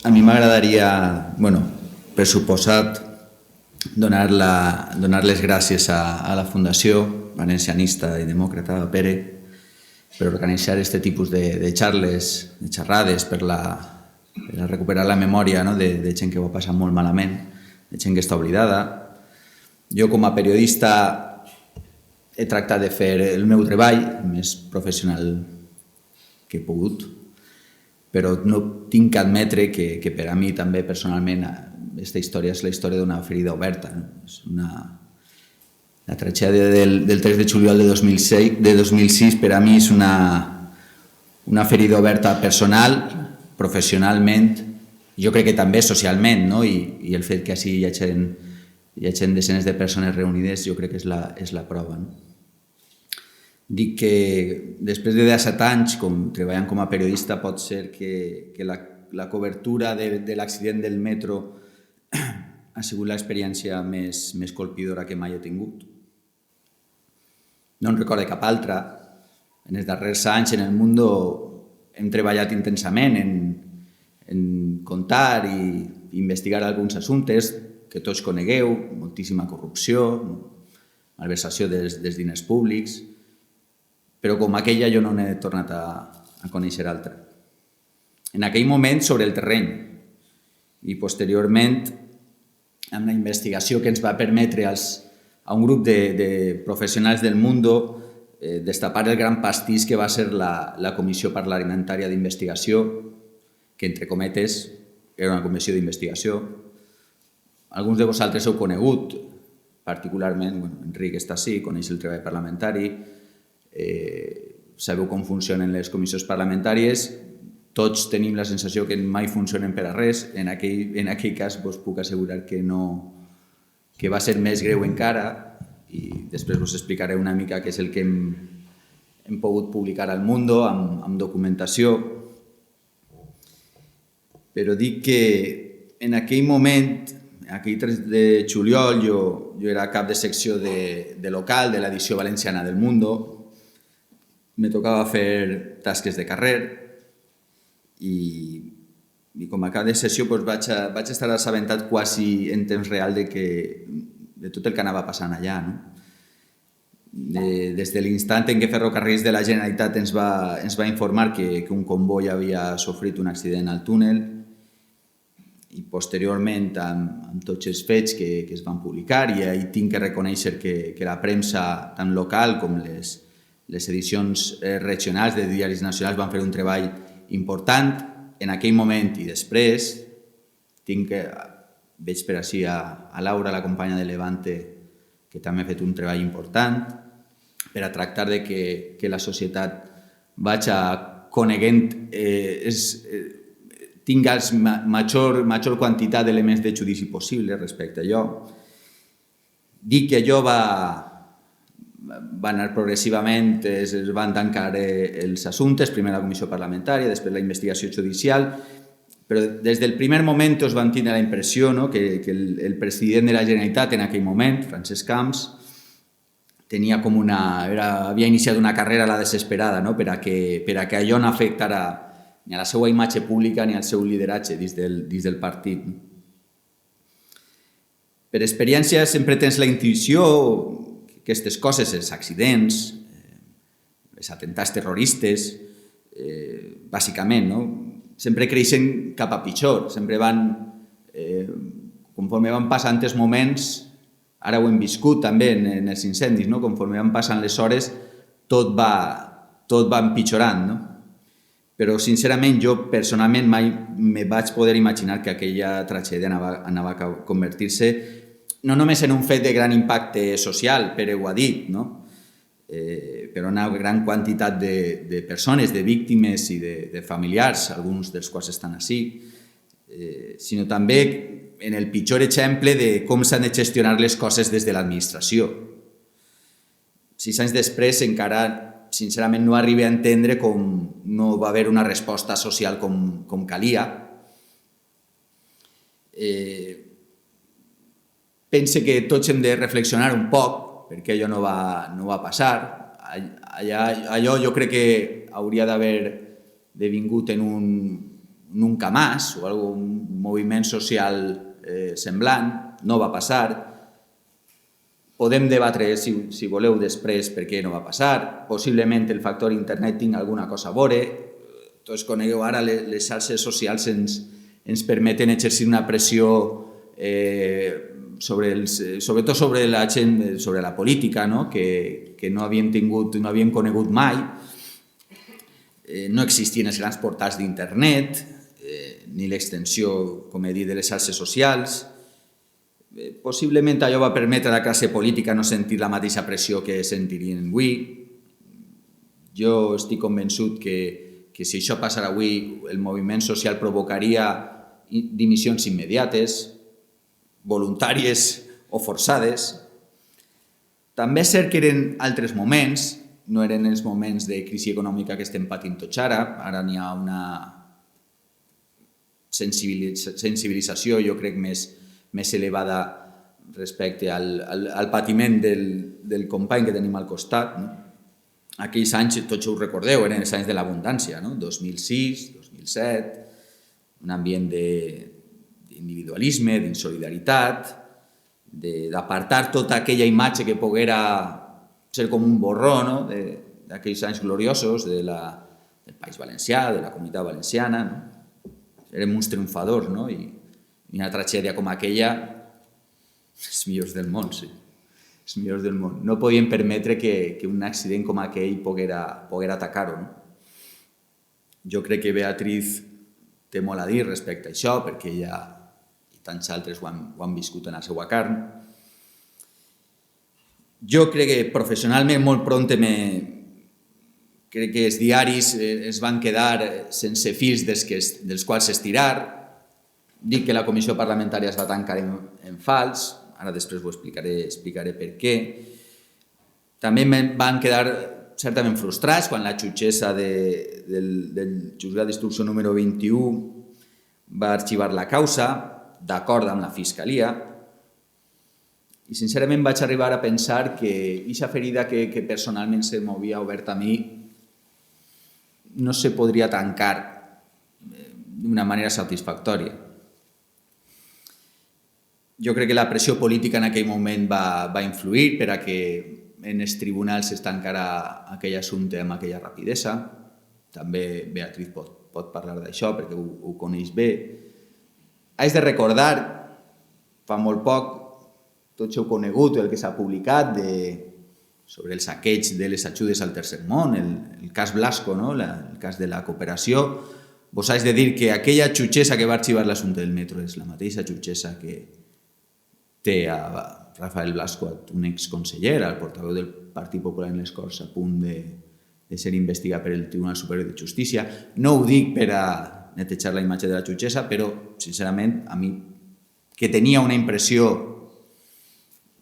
a mi m'agradaria, per suposat, donar les gràcies a la Fundació Valencianista i Demòcrata Pere per organitzar aquest tipus de xarles, de xerrades, per recuperar la memòria de gent que ho ha passat molt malament, de gent que està oblidada. Jo, com a periodista, he tractat de fer el meu treball el més professional que he pogut, però no tinc que admetre que per a mi també personalment aquesta història és la història d'una ferida oberta. La tragèdia del 3 de juliol de 2006 per a mi és una ferida oberta personal, professionalment, jo crec que també socialment, i el fet que així hi hagi desenes de persones reunides jo crec que és la prova. Dic que després de 17 anys treballant com a periodista pot ser que la cobertura de l'accident del metro ha sigut l'experiència més colpidora que mai he tingut. No en recordo cap altra. En els darrers anys en el Mundo hem treballat intensament en contar i investigar alguns assumptes que tots conegueu, moltíssima corrupció, malversació dels diners públics, però com aquella jo no n'he tornat a conèixer altra. En aquell moment sobre el terreny i posteriorment amb la investigació que ens va permetre a un grup de professionals del Mundo destapar el gran pastís que va ser la Comissió Parlamentària d'Investigació, que entre cometes era una comissió d'investigació. Alguns de vosaltres heu conegut, particularment, Enric està així, coneix el treball parlamentari, sabeu com funcionen les comissions parlamentàries, tots tenim la sensació que mai funcionen per a res. En aquell cas vos puc assegurar que va ser més greu encara i després vos explicaré una mica què és el que hem pogut publicar al Mundo amb documentació. Però dic que en aquell moment, aquell 3 de juliol, jo era cap de secció de local de l'edició valenciana del Mundo. Me tocava fer tasques de carrer i com a cap de sessió vaig estar assabentat quasi en temps real de tot el que anava passant allà. Des de l'instant en què Ferrocarrils de la Generalitat ens va informar que un comboi havia sofrit un accident al túnel i posteriorment amb tots els fets que es van publicar, i ahir tinc que reconèixer que la premsa tant local com les edicions regionals de diaris nacionals van fer un treball important en aquell moment i després. Veig per així a Laura, la companya de Levante, que també ha fet un treball important per a tractar de que la societat vagi coneguent, tingués major quantitat d'elements de judici possible respecte a allò. Dic que allò va anar progressivament, es van tancar els assumptes, primer la comissió parlamentària, després la investigació judicial, però des del primer moment es van tenir la impressió que el president de la Generalitat en aquell moment, Francesc Camps, havia iniciat una carrera a la desesperada per a que allò no afectara ni a la seva imatge pública ni al seu lideratge dins del partit. Per experiència sempre tens la intuïció que aquestes coses, els accidents, els atemptats terroristes, bàsicament, sempre creixen cap a pitjor, sempre conforme van passant els moments, ara ho hem viscut també en els incendis, conforme van passant les hores tot va empitjorant, però sincerament jo personalment mai me vaig poder imaginar que aquella tragèdia anava a convertir-se no només en un fet de gran impacte social, Pere ho ha dit, però una gran quantitat de persones, de víctimes i de familiars, alguns dels quals estan ací, sinó també en el pitjor exemple de com s'han de gestionar les coses des de l'administració. 6 anys després encara, sincerament, no arribo a entendre com no va haver una resposta social com calia. Pense que tots hem de reflexionar un poc perquè allò no va passar. Allò jo crec que hauria d'haver devingut en Nunca Más o un moviment social semblant. No va passar. Podem debatre, si voleu, després per què no va passar. Possiblement el factor internet tingui alguna cosa a veure. Tots conegueu ara les xarxes socials ens permeten exercir una pressió sobretot sobre la gent, sobre la política, que no havíem tingut, no havíem conegut mai. No existien els grans portals d'internet, ni l'extensió, com he dit, de les xarxes socials. Possiblement allò va permetre a la classe política no sentir la mateixa pressió que sentirien avui. Jo estic convençut que si això passara avui, el moviment social provocaria dimissions immediates, voluntàries o forçades. També és cert que eren altres moments, no eren els moments de crisi econòmica que estem patint tots ara. Ara n'hi ha una sensibilització, jo crec, més elevada respecte al patiment del company que tenim al costat. Aquells anys, tots ho recordeu, eren els anys de l'abundància, 2006, 2007, un ambient d'individualisme, d'insolidaritat, d'apartar tota aquella imatge que poguera ser com un borró d'aquells anys gloriosos del País Valencià, de la Comunitat Valenciana. Érem uns triomfadors, i una tragèdia com aquella, els millors del món, sí. Els millors del món. No podien permetre que un accident com aquell poguera atacar-ho. Jo crec que Beatriz té molt a dir respecte a això, perquè ella i tants altres ho han viscut en la seva carn. Jo crec que professionalment molt pront crec que els diaris es van quedar sense fils dels quals estirar. Dic que la comissió parlamentària es va tancar en fals, ara després ho explicaré per què. També van quedar certament frustrats quan la jutgessa del juzgat d'instrucció número 21 va arxivar la causa, d'acord amb la Fiscalia, i sincerament vaig arribar a pensar que aquesta ferida que personalment se m'havia obert a mi no se podria tancar d'una manera satisfactòria. Jo crec que la pressió política en aquell moment va influir per a que en els tribunals es tancarà aquell assumpte amb aquella rapidesa. També Beatriz pot parlar d'això perquè ho coneix bé. Haig de recordar, fa molt poc, tots heu conegut el que s'ha publicat sobre el saqueig de les ajudes al tercer món, el cas Blasco, el cas de la cooperació. Vos haig de dir que aquella jutgessa que va arxivar l'assumpte del metro és la mateixa jutgessa que té a Rafael Blasco, un exconseller, el portaveu del Partit Popular en les Corts, a punt de ser investigat per el Tribunal Superior de Justícia. No ho dic per a netejar la imatge de la jutgessa, però, sincerament, a mi, que tenia una impressió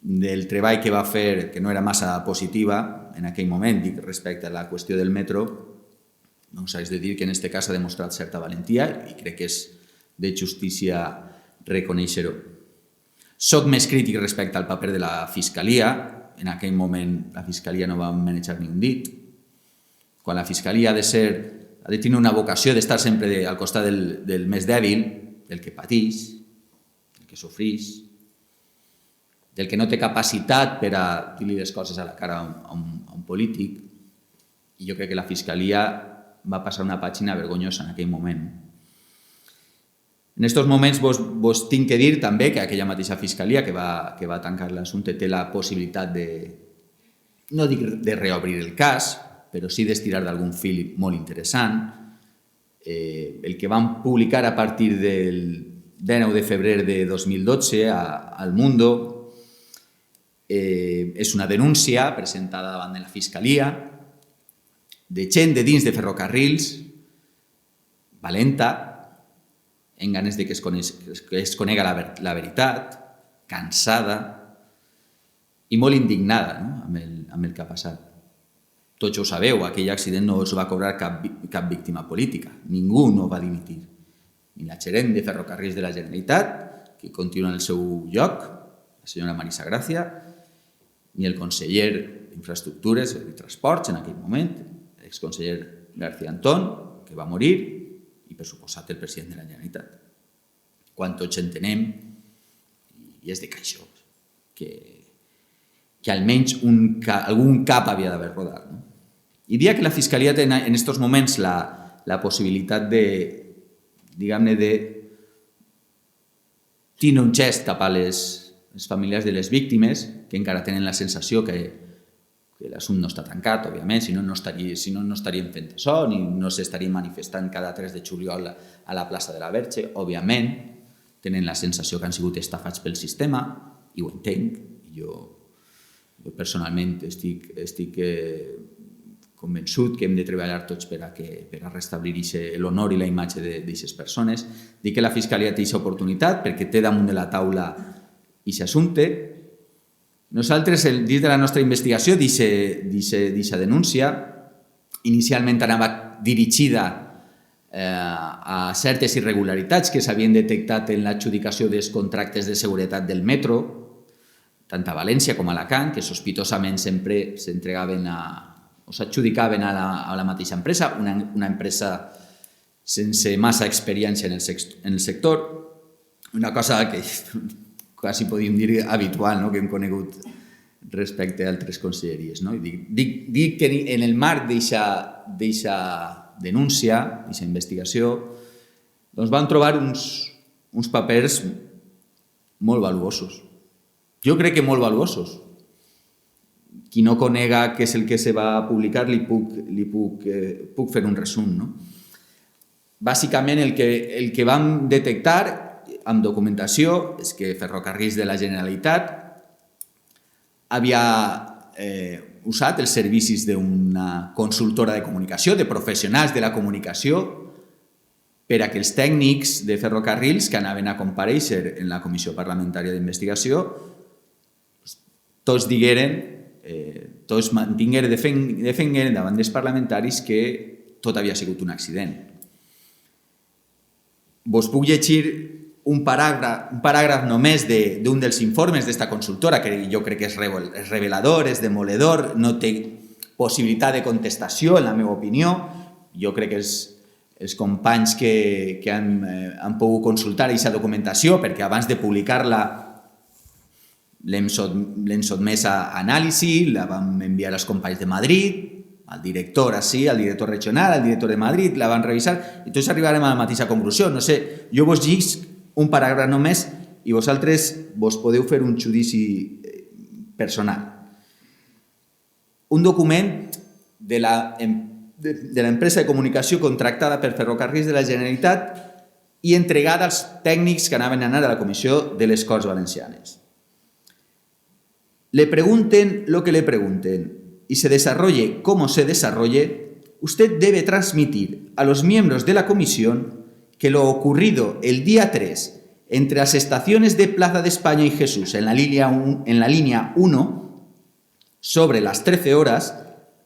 del treball que va fer, que no era massa positiva en aquell moment, dic respecte a la qüestió del metro, doncs haig de dir que en aquest cas ha demostrat certa valentia i crec que és de justícia reconèixer-ho. Soc més crític respecte al paper de la Fiscalia. En aquell moment la Fiscalia no va manejar ni un dit. Quan la Fiscalia ha de tenir una vocació d'estar sempre al costat del més dèbil, del que pateix, del que sofreix, del que no té capacitat per a dir-li les coses a la cara a un polític, i jo crec que la Fiscalia va passar una pàgina vergonyosa en aquell moment. En aquests moments vos tinc que dir també que aquella mateixa Fiscalia que va tancar l'assumpte té la possibilitat no dic de reobrir el cas, però sí d'estirar d'algun fil molt interessant. El que van publicar a partir del 19 de febrer de 2012 al Mundo és una denúncia presentada davant de la Fiscalia de gent de dins de ferrocarrils valenta, en ganes de que es conega la veritat, cansada i molt indignada amb el que ha passat. Tots ho sabeu, aquell accident no es va cobrar cap víctima política. Ningú no va dimitir. Ni la gerent de Ferrocarrils de la Generalitat, que continua en el seu lloc, la senyora Marisa Gràcia, ni el conseller d'Infraestructures i Transports en aquell moment, l'exconseller García Antón, que va morir, i per suposat, el president de la Generalitat. Quan tots entenem, i és de caixó, que almenys algun cap havia d'haver rodat. I dia que la Fiscalia té en aquests moments la possibilitat de, diguem-ne, de tindre un gest cap a les famílies de les víctimes, que encara tenen la sensació que l'assumpte no està tancat, òbviament, si no, no estaríem fent això, ni no s'estarien manifestant cada 3 de juliol a la plaça de la Verge. Òbviament, tenen la sensació que han sigut estafats pel sistema, i ho entenc. Jo personalment estic convençut que hem de treballar tots per a restablir l'honor i la imatge d'aquestes persones. Dic que la Fiscalia té aquesta oportunitat perquè té damunt de la taula aquest assumpte. Nosaltres, dins de la nostra investigació, d'aquesta denúncia, inicialment anava dirigida a certes irregularitats que s'havien detectat en l'adjudicació dels contractes de seguretat del metro, tant a València com a Alacant, que sospitosament sempre s'entregaven o s'adjudicaven a la mateixa empresa, una empresa sense massa experiència en el sector, una cosa que quasi podríem dir habitual, que hem conegut respecte a altres conselleries. Dic que en el marc d'aquesta denúncia, d'aquesta investigació, vam trobar uns papers molt valuosos. Jo crec que molt valuosos. Qui no conega què és el que se va publicar, li puc fer un resum. Bàsicament, el que vam detectar amb documentació és que Ferrocarrils de la Generalitat havia usat els servicis d'una consultora de comunicació, de professionals de la comunicació, per a que els tècnics de Ferrocarrils que anaven a comparèixer en la Comissió Parlamentària d'Investigació tots defengueren davant dels parlamentaris que tot havia sigut un accident. Vos puc llegir un paràgraf només d'un dels informes d'esta consultora, que jo crec que és revelador, és demoledor, no té possibilitat de contestació, en la meva opinió. Jo crec que els companys que han pogut consultar aquesta documentació, perquè abans de publicar-la l'hem sotmès a anàlisi, la vam enviar als companys de Madrid, al director regional, al director de Madrid, la van revisar i tots arribarem a la mateixa conclusió. No sé, jo vos llisc un paràgraf només i vosaltres vos podeu fer un judici personal. Un document de l'empresa de comunicació contractada per Ferrocarrils de la Generalitat i entregada als tècnics que anaven a anar a la Comissió de les Corts Valencianes. Le pregunten lo que le pregunten y se desarrolle como se desarrolle, usted debe transmitir a los miembros de la comisión que lo ocurrido el día 3 entre las estaciones de Plaza de España y Jesús en la línea 1 sobre las 13 horas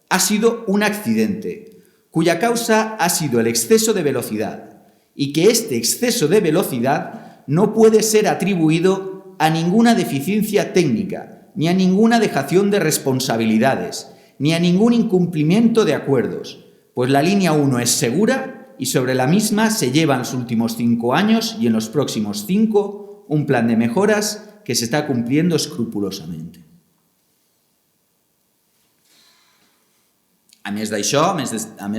ha sido un accidente cuya causa ha sido el exceso de velocidad y que este exceso de velocidad no puede ser atribuido a ninguna deficiencia técnica ni a ninguna dejación de responsabilidades, ni a ningún incumplimiento de acuerdos, pues la línea 1 es segura y sobre la misma se lleva en los últimos 5 años y en los próximos 5 un plan de mejoras que se está cumpliendo escrupulosamente. A més d'això, a més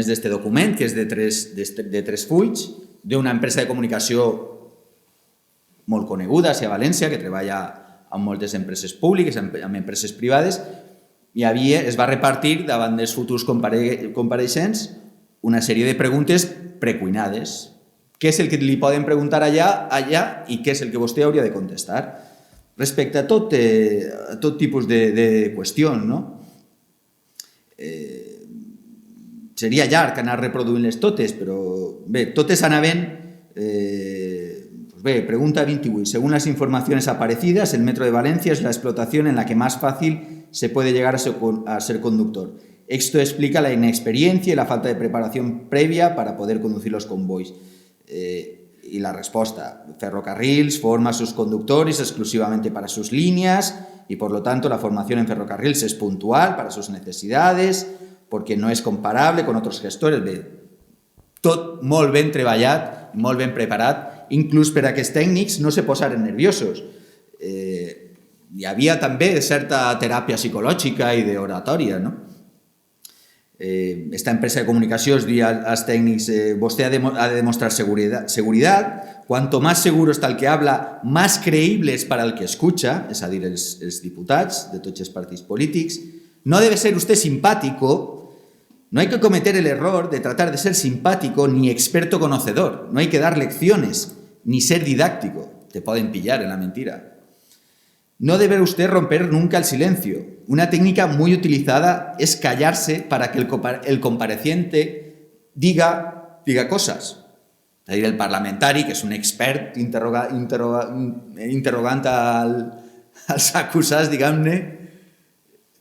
d'aquest document, que és de tres fulls, d'una empresa de comunicació molt coneguda a València, que treballa amb moltes empreses públiques, amb empreses privades, es va repartir davant dels futurs compareixents una sèrie de preguntes precuinades. Què és el que li poden preguntar allà i què és el que vostè hauria de contestar respecte a tot tipus de qüestions, no? Seria llarg anar reproduint-les totes, però bé, totes anaven... Pregunta 28. Según las informaciones aparecidas, el Metro de Valencia es la explotación en la que más fácil se puede llegar a ser conductor. Esto explica la inexperiencia y la falta de preparación previa para poder conducir los convoys. Y la respuesta, Ferrocarrils forma a sus conductores exclusivamente para sus líneas y por lo tanto la formación en Ferrocarrils es puntual para sus necesidades porque no es comparable con otros gestores. tot molt ben treballat, molt ben preparat, inclús per a que els tècnics no se posaren nerviosos. Hi havia també certa teràpia psicològica i d'oratòria, no? Esta empresa de comunicació es diu als tècnics vostè ha de demostrar seguridad, cuanto más seguro está el que habla, más creíble es para el que escucha, és a dir, els diputats de tots els partits polítics. No debe ser usted simpático, no hay que cometer el error de tratar de ser simpático ni experto conocedor, no hay que dar lecciones ni ser didáctico, te pueden pillar en la mentira. No debe usted romper nunca el silencio. Una técnica muy utilizada es callarse para que el compareciente diga cosas. És a dir, el parlamentari, que és un expert interrogant als acusats, diguem-ne,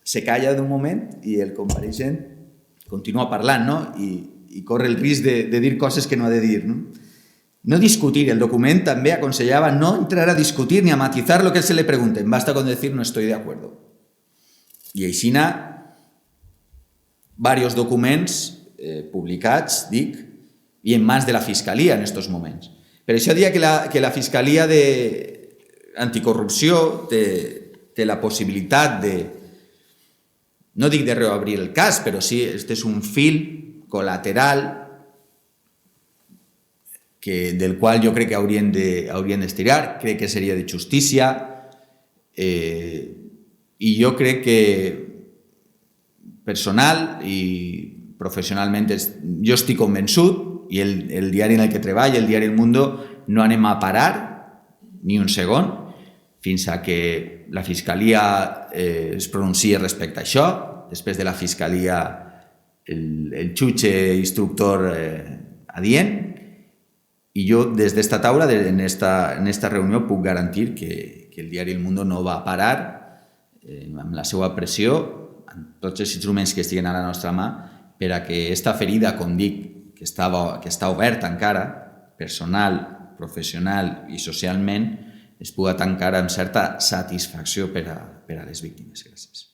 se calla d'un moment i el compareixent continua parlant, no? I corre el risc de dir coses que no ha de dir, no? No discutir. El document també aconsellava no entrar a discutir ni a matizar lo que se le pregunten. Basta con decir no estoy de acuerdo. I així varios documents publicats, dic, i en mans de la Fiscalia en aquests moments. Per això diria que la Fiscalia d'Anticorrupció té la possibilitat de, no dic de reobrir el cas, però sí, este és un fil col·lateral del qual jo crec que haurien d'estirar, crec que seria de justícia, i jo crec que personal i professionalment jo estic convençut, i el diari en el que treballa, el diari El Mundo, no anem a parar ni un segon fins a que la Fiscalia es pronunciï respecte a això, després de la Fiscalia el jutge instructor adient. I jo, des d'esta taula, en esta reunió, puc garantir que el diari El Mundo no va parar amb la seva pressió, amb tots els instruments que estiguen a la nostra mà, per a que aquesta ferida, com dic, que està oberta encara, personal, professional i socialment, es pugui tancar amb certa satisfacció per a les víctimes. Gràcies.